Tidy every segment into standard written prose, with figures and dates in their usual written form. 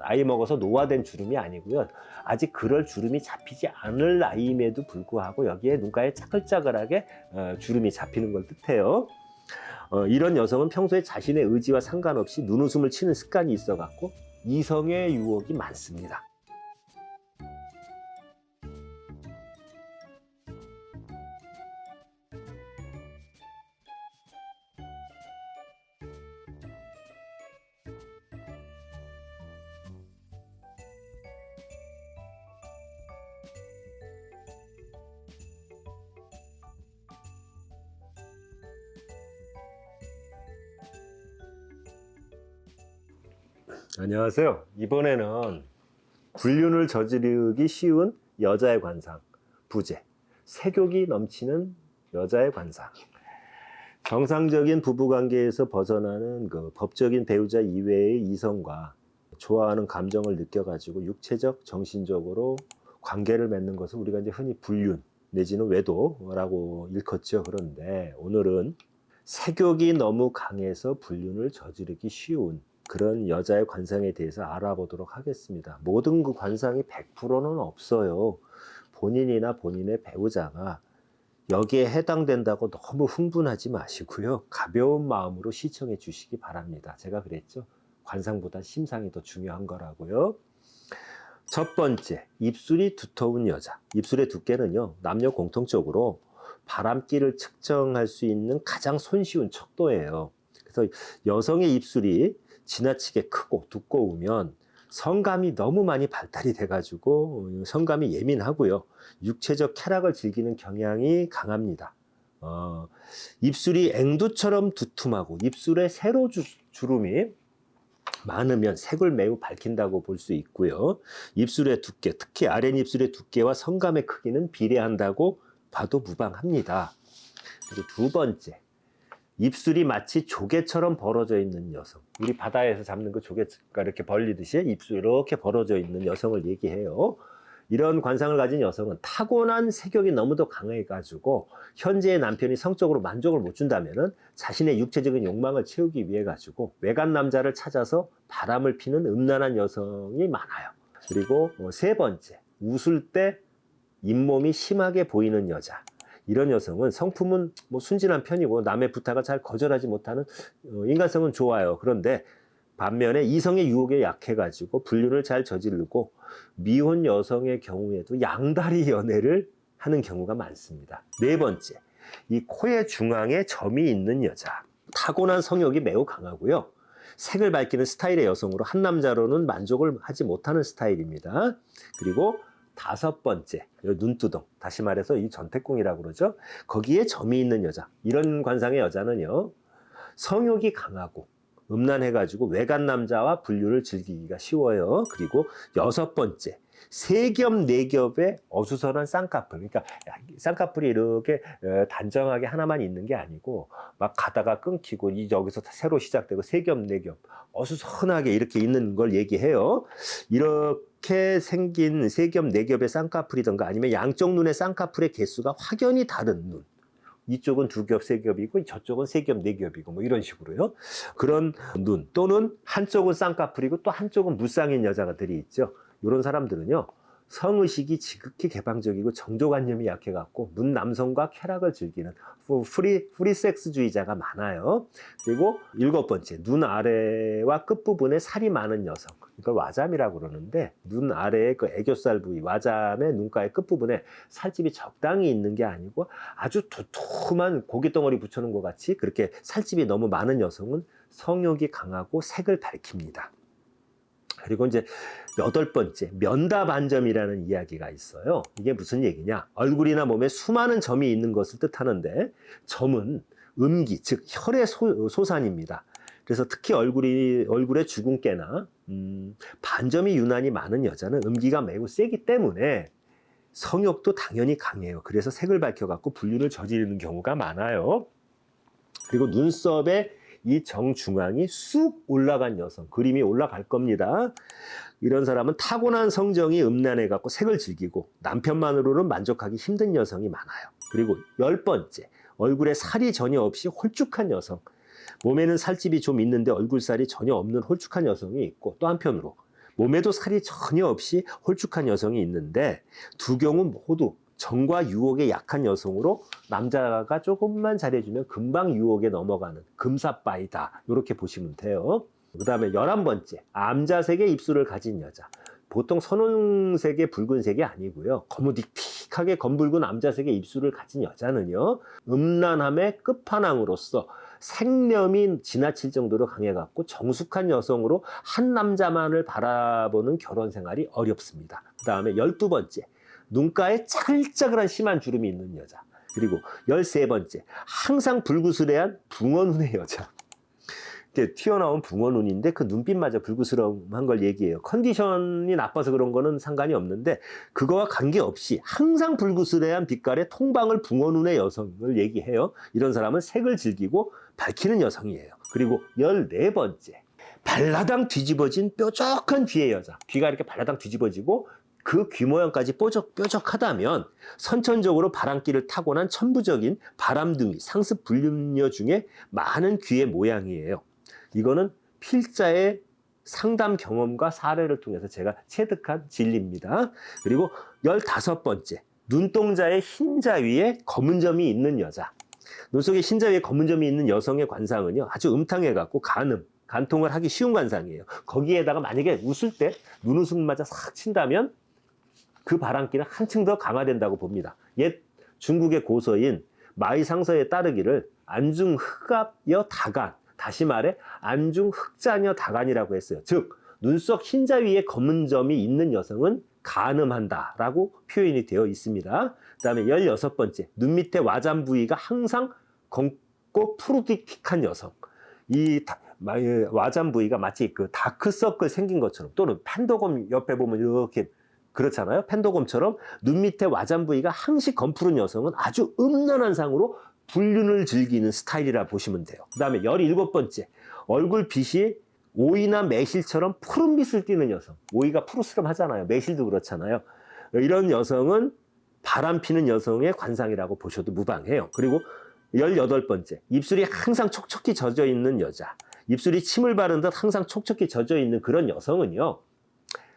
나이 먹어서 노화된 주름이 아니고요. 아직 그럴 주름이 잡히지 않을 나이임에도 불구하고 여기에 눈가에 짜글짜글하게 주름이 잡히는 걸 뜻해요. 이런 여성은 평소에 자신의 의지와 상관없이 눈웃음을 치는 습관이 있어갖고 이성의 유혹이 많습니다. 안녕하세요. 이번에는 불륜을 저지르기 쉬운 여자의 관상, 부재, 색욕이 넘치는 여자의 관상. 정상적인 부부관계에서 벗어나는 그 법적인 배우자 이외의 이성과 좋아하는 감정을 느껴가지고 육체적, 정신적으로 관계를 맺는 것을 우리가 이제 흔히 불륜 내지는 외도라고 일컫죠. 그런데 오늘은 색욕이 너무 강해서 불륜을 저지르기 쉬운 그런 여자의 관상에 대해서 알아보도록 하겠습니다. 모든 그 관상이 100%는 없어요. 본인이나 본인의 배우자가 여기에 해당된다고 너무 흥분하지 마시고요. 가벼운 마음으로 시청해 주시기 바랍니다. 제가 그랬죠. 관상보다 심상이 더 중요한 거라고요. 첫 번째, 입술이 두터운 여자. 입술의 두께는요, 남녀 공통적으로 바람기를 측정할 수 있는 가장 손쉬운 척도예요. 그래서 여성의 입술이 지나치게 크고 두꺼우면 성감이 너무 많이 발달이 돼가지고 성감이 예민하고요. 육체적 쾌락을 즐기는 경향이 강합니다. 입술이 앵두처럼 두툼하고 입술에 세로 주름이 많으면 색을 매우 밝힌다고 볼 수 있고요. 입술의 두께, 특히 아랫입술의 두께와 성감의 크기는 비례한다고 봐도 무방합니다. 그리고 두 번째, 입술이 마치 조개처럼 벌어져 있는 여성. 우리 바다에서 잡는 그 조개가 이렇게 벌리듯이 입술이 이렇게 벌어져 있는 여성을 얘기해요. 이런 관상을 가진 여성은 타고난 색욕이 너무도 강해가지고 현재의 남편이 성적으로 만족을 못 준다면은 자신의 육체적인 욕망을 채우기 위해 가지고 외간 남자를 찾아서 바람을 피는 음란한 여성이 많아요. 그리고 세 번째, 웃을 때 잇몸이 심하게 보이는 여자. 이런 여성은 성품은 뭐 순진한 편이고 남의 부탁을 잘 거절하지 못하는 인간성은 좋아요. 그런데 반면에 이성의 유혹에 약해가지고 불륜을 잘 저지르고 미혼 여성의 경우에도 양다리 연애를 하는 경우가 많습니다. 네 번째, 이 코의 중앙에 점이 있는 여자. 타고난 성욕이 매우 강하고요. 색을 밝히는 스타일의 여성으로 한 남자로는 만족을 하지 못하는 스타일입니다. 그리고 다섯 번째, 눈두덩. 다시 말해서 이 전태궁이라고 그러죠. 거기에 점이 있는 여자. 이런 관상의 여자는요, 성욕이 강하고 음란해가지고 외간 남자와 불륜을 즐기기가 쉬워요. 그리고 여섯 번째, 세겹 네겹의 어수선한 쌍꺼풀. 그러니까 쌍꺼풀이 이렇게 단정하게 하나만 있는 게 아니고 막 가다가 끊기고 여기서 새로 시작되고 세겹 네겹 어수선하게 이렇게 있는 걸 얘기해요. 이렇게 생긴 세겹 네겹의 쌍꺼풀이든가 아니면 양쪽 눈의 쌍꺼풀의 개수가 확연히 다른 눈. 이쪽은 두 겹, 세 겹이고 저쪽은 세 겹, 네 겹이고 뭐 이런 식으로요. 그런 눈 또는 한쪽은 쌍꺼풀이고 또 한쪽은 무쌍인 여자들이 있죠. 이런 사람들은요, 성의식이 지극히 개방적이고 정조관념이 약해갖고 문남성과 쾌락을 즐기는 프리섹스주의자가 많아요. 그리고 일곱 번째, 눈 아래와 끝부분에 살이 많은 여성. 이걸 와잠이라고 그러는데 눈 아래의 그 애교살 부위, 와잠의 눈가의 끝부분에 살집이 적당히 있는 게 아니고 아주 두툼한 고깃덩어리 붙여놓은 것 같이 그렇게 살집이 너무 많은 여성은 성욕이 강하고 색을 밝힙니다. 그리고 이제 여덟 번째, 면다반점이라는 이야기가 있어요. 이게 무슨 얘기냐? 얼굴이나 몸에 수많은 점이 있는 것을 뜻하는데 점은 음기, 즉 혈의 소산입니다. 그래서 특히 얼굴에 주근깨나 반점이 유난히 많은 여자는 음기가 매우 세기 때문에 성욕도 당연히 강해요. 그래서 색을 밝혀갖고 불륜을 저지르는 경우가 많아요. 그리고 눈썹에 이 정중앙이 쑥 올라간 여성, 그림이 올라갈 겁니다. 이런 사람은 타고난 성정이 음란해갖고 색을 즐기고 남편만으로는 만족하기 힘든 여성이 많아요. 그리고 열 번째, 얼굴에 살이 전혀 없이 홀쭉한 여성. 몸에는 살집이 좀 있는데 얼굴살이 전혀 없는 홀쭉한 여성이 있고, 또 한편으로 몸에도 살이 전혀 없이 홀쭉한 여성이 있는데 두 경우 모두 정과 유혹에 약한 여성으로 남자가 조금만 잘해주면 금방 유혹에 넘어가는 금사빠이다. 이렇게 보시면 돼요. 그 다음에 11번째, 암자색의 입술을 가진 여자. 보통 선홍색의 붉은색이 아니고요. 거무딕틱하게 검붉은 암자색의 입술을 가진 여자는요. 음란함의 끝판왕으로서 생념이 지나칠 정도로 강해갖고 정숙한 여성으로 한 남자만을 바라보는 결혼 생활이 어렵습니다. 그 다음에 12번째, 눈가에 짜글짜글한 심한 주름이 있는 여자. 그리고 13번째, 항상 불구스레한 붕어눈의 여자. 이렇게 튀어나온 붕어눈인데 그 눈빛마저 불구스러움한 걸 얘기해요. 컨디션이 나빠서 그런 거는 상관이 없는데 그거와 관계없이 항상 불구스레한 빛깔의 통방울 붕어눈의 여성을 얘기해요. 이런 사람은 색을 즐기고 밝히는 여성이에요. 그리고 14번째, 발라당 뒤집어진 뾰족한 귀의 여자. 귀가 이렇게 발라당 뒤집어지고 그 귀 모양까지 뾰족하다면 선천적으로 바람기를 타고난 천부적인 바람둥이 상습 불륜녀 중에 많은 귀의 모양이에요. 이거는 필자의 상담 경험과 사례를 통해서 제가 체득한 진리입니다. 그리고 15번째, 눈동자의 흰자 위에 검은 점이 있는 여자. 눈 속에 흰자 위에 검은 점이 있는 여성의 관상은요, 아주 음탕해갖고 간통을 하기 쉬운 관상이에요. 거기에다가 만약에 웃을 때 눈웃음마저 싹 친다면 그 바람기는 한층 더 강화된다고 봅니다. 옛 중국의 고서인 마이상서에 따르기를 안중흑압여 다간, 다시 말해 안중흑자녀 다간이라고 했어요. 즉 눈썹 흰자 위에 검은 점이 있는 여성은 간음한다라고 표현이 되어 있습니다. 그 다음에 16번째, 눈 밑에 와잠 부위가 항상 검고 푸르틱틱한 여성. 이 와잠 부위가 마치 그 다크서클 생긴 것처럼, 또는 펜더검 옆에 보면 이렇게 그렇잖아요. 펜더검처럼 눈 밑에 와잠 부위가 항시 검푸른 여성은 아주 음란한 상으로 불륜을 즐기는 스타일이라 보시면 돼요. 그 다음에 17번째, 얼굴빛이 오이나 매실처럼 푸른빛을 띠는 여성. 오이가 푸르스름하잖아요. 매실도 그렇잖아요. 이런 여성은 바람피는 여성의 관상이라고 보셔도 무방해요. 그리고 18번째, 입술이 항상 촉촉히 젖어 있는 여자. 입술이 침을 바른 듯 항상 촉촉히 젖어 있는 그런 여성은요,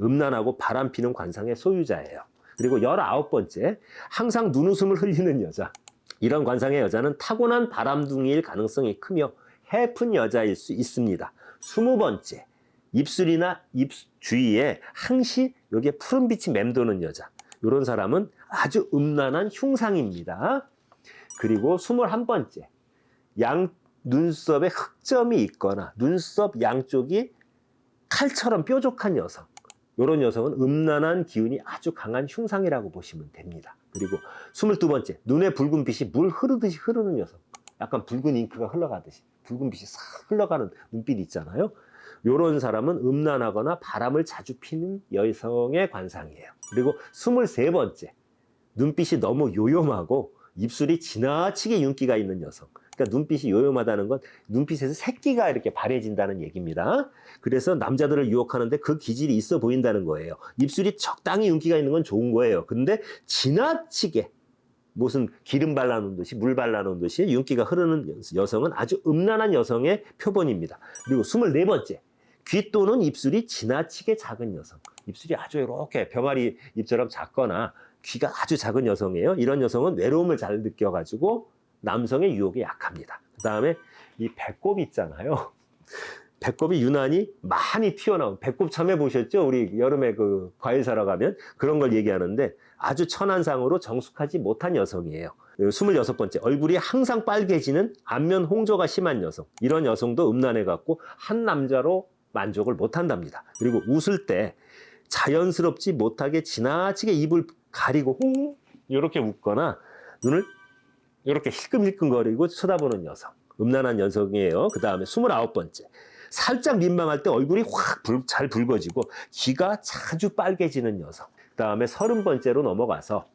음란하고 바람피는 관상의 소유자예요. 그리고 19번째, 항상 눈웃음을 흘리는 여자. 이런 관상의 여자는 타고난 바람둥이일 가능성이 크며 해픈 여자일 수 있습니다. 20번째, 입술이나 입 주위에 항시 여기에 푸른빛이 맴도는 여자. 이런 사람은 아주 음란한 흉상입니다. 그리고 21번째, 눈썹에 흑점이 있거나 눈썹 양쪽이 칼처럼 뾰족한 여성. 이런 여성은 음란한 기운이 아주 강한 흉상이라고 보시면 됩니다. 그리고 22번째, 눈에 붉은 빛이 물 흐르듯이 흐르는 여성. 약간 붉은 잉크가 흘러가듯이 붉은 빛이 싹 흘러가는 눈빛 있잖아요. 이런 사람은 음란하거나 바람을 자주 피는 여성의 관상이에요. 그리고 23번째, 눈빛이 너무 요염하고 입술이 지나치게 윤기가 있는 여성. 그러니까 눈빛이 요염하다는 건 눈빛에서 새끼가 이렇게 바래진다는 얘기입니다. 그래서 남자들을 유혹하는데 그 기질이 있어 보인다는 거예요. 입술이 적당히 윤기가 있는 건 좋은 거예요. 근데 지나치게 무슨 기름 발라놓은 듯이 물 발라놓은 듯이 윤기가 흐르는 여성은 아주 음란한 여성의 표본입니다. 그리고 24번째, 귀 또는 입술이 지나치게 작은 여성. 입술이 아주 이렇게 병아리 입처럼 작거나 귀가 아주 작은 여성이에요. 이런 여성은 외로움을 잘 느껴가지고 남성의 유혹에 약합니다. 그 다음에 이 배꼽 있잖아요. 배꼽이 유난히 많이 튀어나온, 배꼽 처음에 보셨죠? 우리 여름에 그 과일 사러 가면 그런 걸 얘기하는데 아주 천안상으로 정숙하지 못한 여성이에요. 26번째, 얼굴이 항상 빨개지는 안면 홍조가 심한 여성. 이런 여성도 음란해갖고 한 남자로 만족을 못한답니다. 그리고 웃을 때 자연스럽지 못하게 지나치게 입을 가리고 이렇게 웃거나 눈을 이렇게 힐끔힐끔거리고 쳐다보는 여성. 음란한 여성이에요. 그 다음에 29번째. 살짝 민망할 때 얼굴이 확 잘 붉어지고 귀가 자주 빨개지는 여성. 그 다음에 30번째로 넘어가서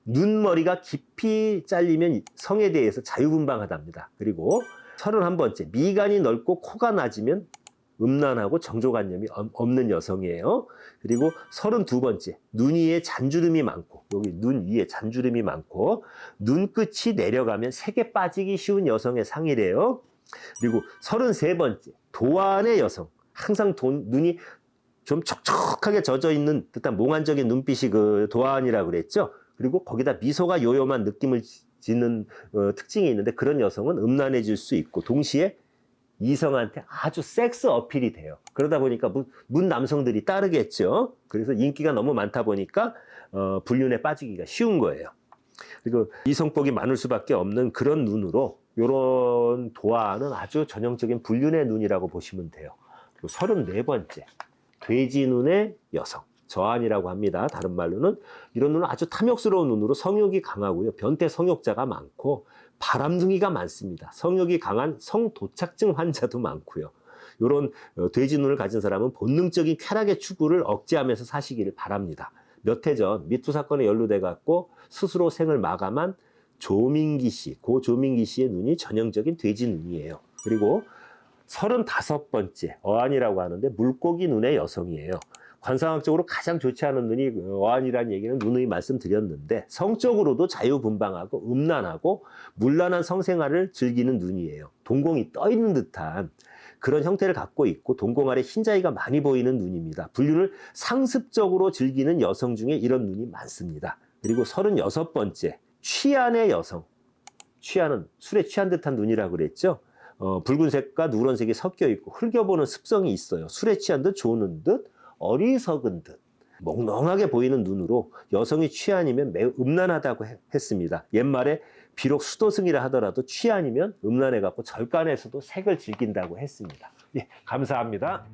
눈머리가 깊이 잘리면 성에 대해서 자유분방하답니다. 그리고 31번째. 미간이 넓고 코가 낮으면 음란하고 정조관념이 없는 여성이에요. 그리고 32번째, 눈 위에 잔주름이 많고, 여기 눈 위에 잔주름이 많고, 눈끝이 내려가면 색에 빠지기 쉬운 여성의 상이래요. 그리고 33번째, 도안의 여성. 항상 눈이 좀 촉촉하게 젖어 있는 듯한 몽환적인 눈빛이 그 도화안이라고 그랬죠. 그리고 거기다 미소가 요염한 느낌을 짓는 특징이 있는데 그런 여성은 음란해질 수 있고 동시에 이성한테 아주 섹스 어필이 돼요. 그러다 보니까 문 남성들이 따르겠죠. 그래서 인기가 너무 많다 보니까 불륜에 빠지기가 쉬운 거예요. 그리고 이성복이 많을 수밖에 없는 그런 눈으로 이런 도화는 아주 전형적인 불륜의 눈이라고 보시면 돼요. 그리고 34번째 돼지 눈의 여성 저안이라고 합니다. 다른 말로는 이런 눈은 아주 탐욕스러운 눈으로 성욕이 강하고요. 변태 성욕자가 많고 바람둥이가 많습니다. 성욕이 강한 성도착증 환자도 많고요. 이런 돼지 눈을 가진 사람은 본능적인 쾌락의 추구를 억제하면서 사시기를 바랍니다. 몇 해 전 미투 사건에 연루돼 갖고 스스로 생을 마감한 조민기 씨, 고 조민기 씨의 눈이 전형적인 돼지 눈이에요. 그리고 35번째 어안이라고 하는데 물고기 눈의 여성이에요. 관상학적으로 가장 좋지 않은 눈이 어안이라는 얘기는 누누이 말씀드렸는데 성적으로도 자유분방하고 음란하고 문란한 성생활을 즐기는 눈이에요. 동공이 떠 있는 듯한 그런 형태를 갖고 있고 동공 아래 흰자위가 많이 보이는 눈입니다. 불륜을 상습적으로 즐기는 여성 중에 이런 눈이 많습니다. 그리고 36번째 취한의 여성. 취한은 술에 취한 듯한 눈이라고 그랬죠. 붉은색과 누런색이 섞여 있고 흘겨보는 습성이 있어요. 술에 취한 듯 조는 듯 어리석은 듯 몽롱하게 보이는 눈으로 여성이 취한이면 매우 음란하다고 했습니다. 옛말에 비록 수도승이라 하더라도 취한이면 음란해갖고 절간에서도 색을 즐긴다고 했습니다. 예, 감사합니다.